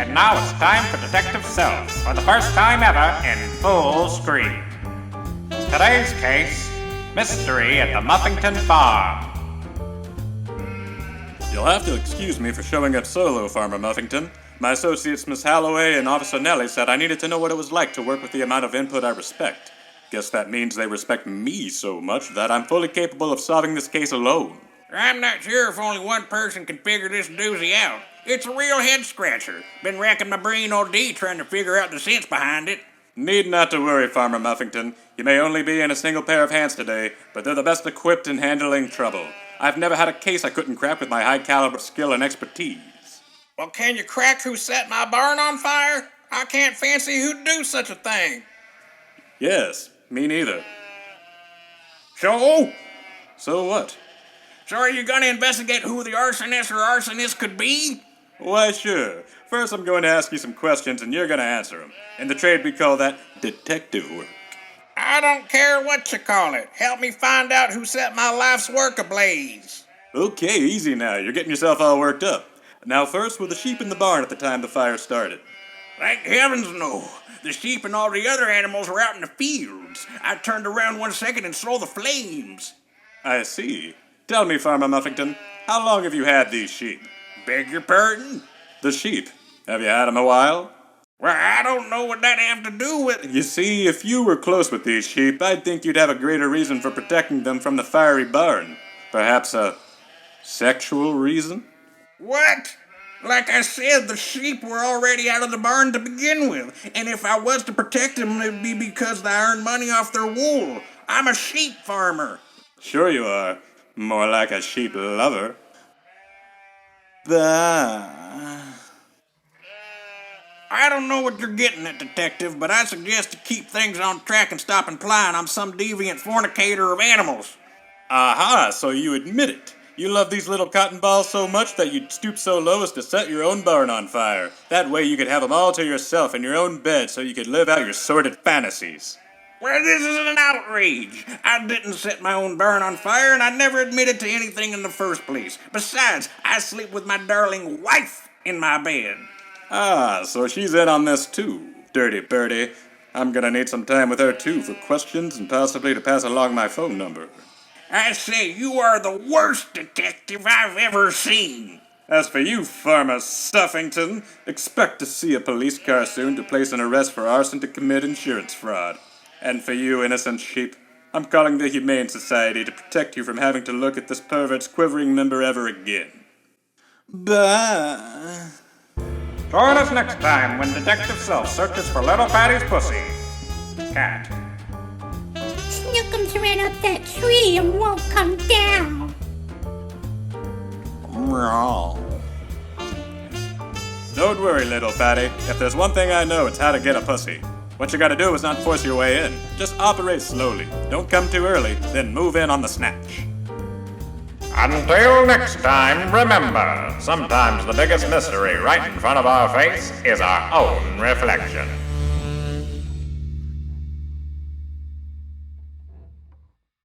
And now it's time for Detective Self, for the first time ever in full screen. Today's case, Mystery at the Muffington Farm. You'll have to excuse me for showing up solo, Farmer Muffington. My associates Miss Holloway and Officer Nellie said I needed to know what it was like to work with the amount of input I respect. Guess that means they respect me so much that I'm fully capable of solving this case alone. I'm not sure if only one person can figure this doozy out. It's a real head-scratcher. Been racking my brain all day trying to figure out the sense behind it. Need not to worry, Farmer Muffington. You may only be in a single pair of hands today, but they're the best equipped in handling trouble. I've never had a case I couldn't crack with my high-caliber skill and expertise. Well, can you crack who set my barn on fire? I can't fancy who'd do such a thing. Yes, me neither. So what? So are you gonna investigate who the arsonist or arsonist could be? Why, sure. First, I'm going to ask you some questions, and you're going to answer them. In the trade, we call that detective work. I don't care what you call it. Help me find out who set my life's work ablaze. Okay, easy now. You're getting yourself all worked up. Now, first, were the sheep in the barn at the time the fire started? Thank heavens, no. The sheep and all the other animals were out in the fields. I turned around 1 second and saw the flames. I see. Tell me, Farmer Muffington, how long have you had these sheep? Beg your pardon? The sheep. Have you had them a while? Well, I don't know what that have to do with... You see, if you were close with these sheep, I'd think you'd have a greater reason for protecting them from the fiery barn. Perhaps a sexual reason? What? Like I said, the sheep were already out of the barn to begin with. And if I was to protect them, it'd be because I earned money off their wool. I'm a sheep farmer. Sure you are. More like a sheep lover. Bah. I don't know what you're getting at, Detective, but I suggest to keep things on track and stop implying I'm some deviant fornicator of animals. Aha, so you admit it. You love these little cotton balls so much that you'd stoop so low as to set your own barn on fire. That way you could have them all to yourself in your own bed so you could live out your sordid fantasies. Well, this is an outrage. I didn't set my own barn on fire, and I never admitted to anything in the first place. Besides, I sleep with my darling wife in my bed. Ah, so she's in on this too. Dirty birdie. I'm gonna need some time with her too for questions and possibly to pass along my phone number. I say, you are the worst detective I've ever seen. As for you, Farmer Stuffington, expect to see a police car soon to place an arrest for arson to commit insurance fraud. And for you, innocent sheep, I'm calling the Humane Society to protect you from having to look at this pervert's quivering member ever again. Bah. Join us next time when Detective Self searches for little Patty's pussy. Cat. Snookums ran up that tree and won't come down. Meow. Don't worry, little Patty. If there's one thing I know, it's how to get a pussy. What you gotta do is not force your way in. Just operate slowly. Don't come too early, then move in on the snatch. Until next time, remember, sometimes the biggest mystery right in front of our face is our own reflection.